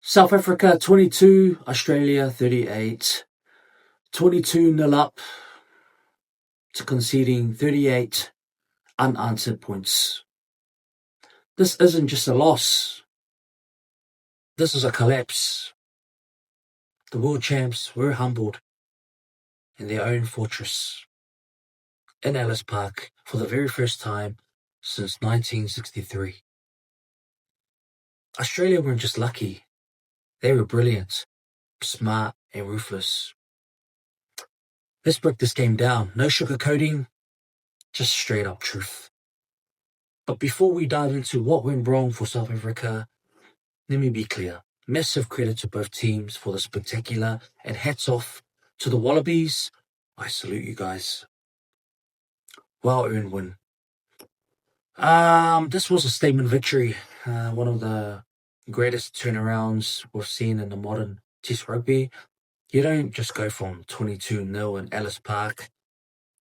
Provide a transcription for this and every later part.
South Africa 22, Australia 38, 22-0 up to conceding 38 unanswered points. This isn't just a loss, this is a collapse. The world champs were humbled in their own fortress in Ellis Park for the very first time since 1963. Australia weren't just lucky, they were brilliant, smart and ruthless. Let's break this game down. No sugarcoating, just straight up truth. But before we dive into what went wrong for South Africa, let me be clear. Massive credit to both teams for the spectacular, and hats off to the Wallabies. I salute you guys. Well-earned win. This was a statement victory. One of the greatest turnarounds we've seen in the modern Test rugby. You don't just go from 22-0 in Ellis Park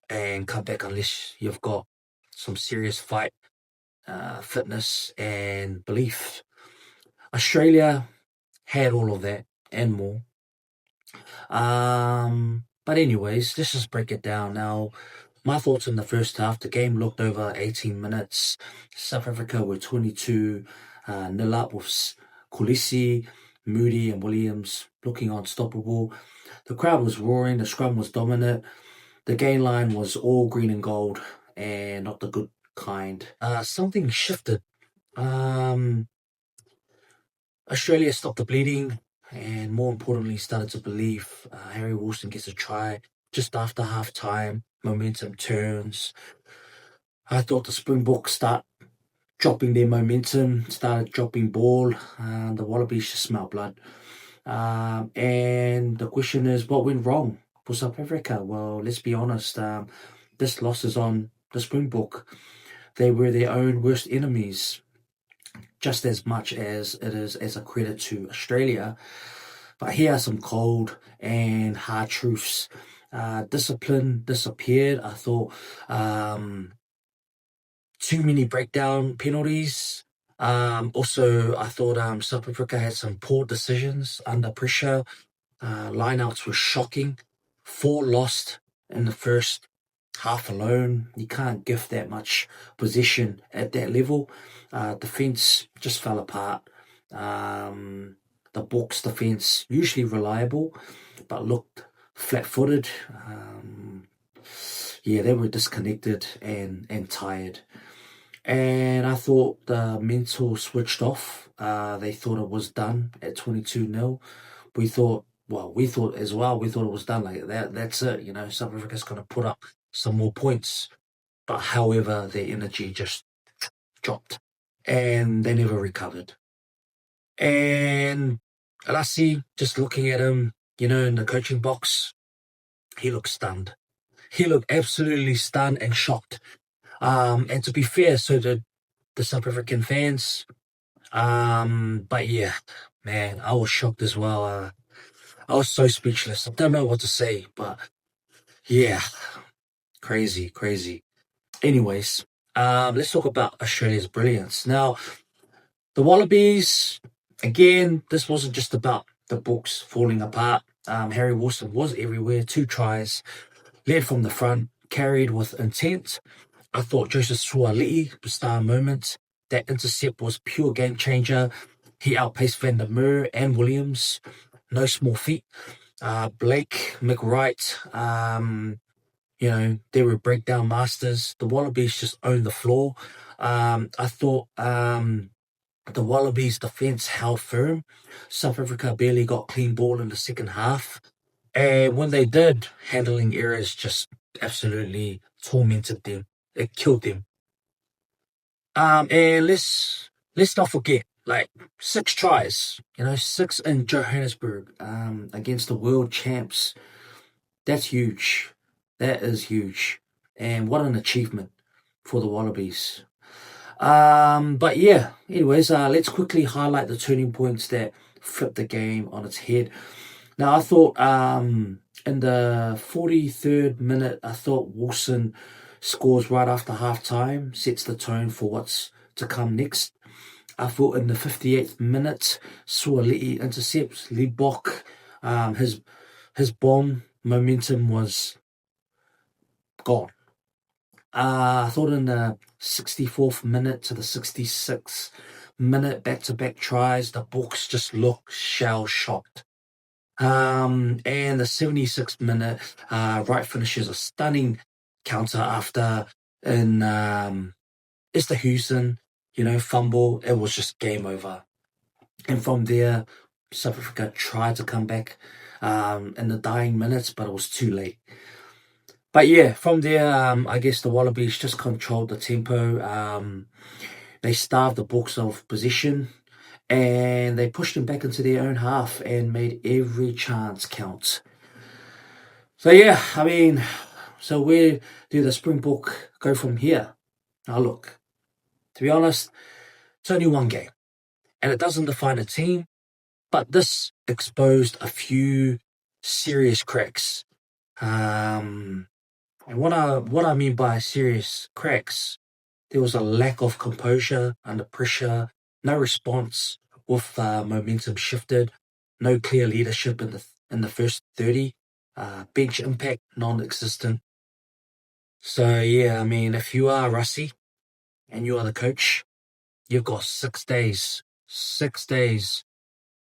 and come back unless you've got some serious fight, fitness and belief. Australia had all of that and more. But anyways, let's just break it down. Now, my thoughts in the first half, the game looked over 18 minutes. South Africa were 22-0 up with Kolisi, Moody and Williams looking unstoppable. The crowd was roaring, the scrum was dominant. The gain line was all green and gold and not the good kind. Something shifted. Australia stopped the bleeding and more importantly started to believe. Harry Wilson gets a try just after half time. Momentum turns. I thought the Springboks start dropping their momentum, started dropping ball. The Wallabies just smell blood. And the question is, what went wrong for South Africa? Well, let's be honest. This loss is on the Springbok. They were their own worst enemies, just as much as it is as a credit to Australia. But here are some cold and hard truths. Discipline disappeared. I thought too many breakdown penalties. Also, I thought South Africa had some poor decisions under pressure. Lineouts were shocking. 4 lost in the first half alone. You can't give that much possession at that level. Defense just fell apart. The Boks defense, usually reliable, but looked flat-footed. They were disconnected and tired. And I thought the mental switched off. They thought it was done at 22-0. We thought as well. We thought it was done like that. That's it. South Africa's going to put up some more points. But however, their energy just dropped and they never recovered. And Rassie, just looking at him, in the coaching box, he looked stunned. He looked absolutely stunned and shocked. And to be fair, so did the South African fans. But yeah, man, I was shocked as well. I was so speechless. I don't know what to say, but yeah, crazy. Anyways, let's talk about Australia's brilliance. Now, the Wallabies, again, this wasn't just about the Boks falling apart. Harry Wilson was everywhere, 2 tries, led from the front, carried with intent. I thought Joseph Suaalii was star moment. That intercept was pure game changer. He outpaced Van der Merwe and Williams. No small feat. Blake, McWright, they were breakdown masters. The Wallabies just owned the floor. I thought the Wallabies defense held firm. South Africa barely got clean ball in the second half. And when they did, handling errors just absolutely tormented them. It killed them. And let's not forget, 6 tries, 6 in Johannesburg, against the world champs. That's huge. That is huge. And what an achievement for the Wallabies. But yeah, anyways, let's quickly highlight the turning points that flipped the game on its head. Now, I thought in the 43rd minute, I thought Wilson scores right after half-time, sets the tone for what's to come next. I thought in the 58th minute, Suali'i intercepts Libok. His bomb momentum was gone. I thought in the 64th minute to the 66th minute, back-to-back tries, the Boks just looked shell-shocked. And the 76th minute, Wright finishes a stunning counter after in Esterhuizen, fumble. It was just game over. And from there, South Africa tried to come back in the dying minutes, but it was too late. But yeah, from there, I guess the Wallabies just controlled the tempo. They starved the Boks of possession, and they pushed them back into their own half and made every chance count. So yeah, so where do the Springbok go from here? Now look, to be honest, it's only one game, and it doesn't define a team, but this exposed a few serious cracks. And what I mean by serious cracks, there was a lack of composure under pressure, no response with momentum shifted, no clear leadership in the first 30, bench impact non-existent. So yeah, if you are Rassie and you are the coach, you've got 6 days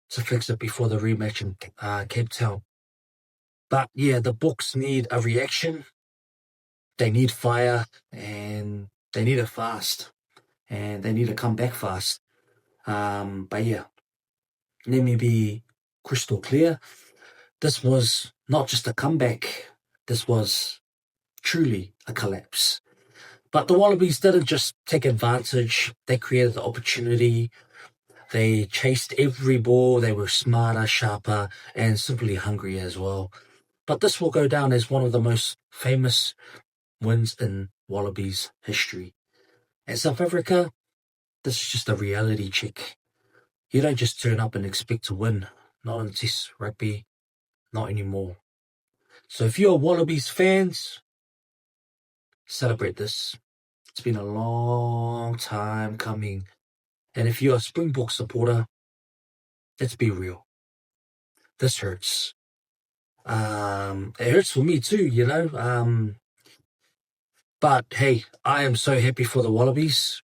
to fix it before the rematch in Cape Town. But yeah, the Boks need a reaction. They need fire, and they need it fast, and they need to come back fast. But yeah, let me be crystal clear. This was not just a comeback. This was truly a collapse. But the Wallabies didn't just take advantage. They created the opportunity. They chased every ball. They were smarter, sharper, and simply hungry as well. But this will go down as one of the most famous wins in Wallabies history. And South Africa, this is just a reality check. You don't just turn up and expect to win. Not in Test rugby. Not anymore. So if you're Wallabies fans, celebrate this. It's been a long time coming. And if you're a Springbok supporter, let's be real. This hurts. It hurts for me too, But hey, I am so happy for the Wallabies.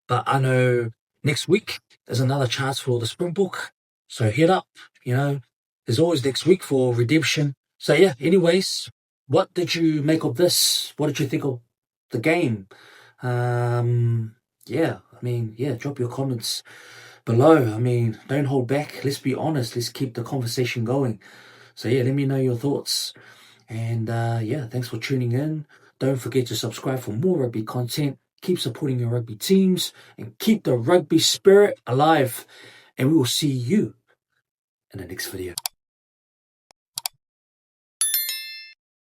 But I know next week is another chance for the Springbok. So head up, There's always next week for redemption. So yeah, anyways, what did you make of this? What did you think of the game? Drop your comments below. Don't hold back. Let's be honest. Let's keep the conversation going. So yeah, let me know your thoughts. And thanks for tuning in. Don't forget to subscribe for more rugby content. Keep supporting your rugby teams and keep the rugby spirit alive. And we will see you in the next video.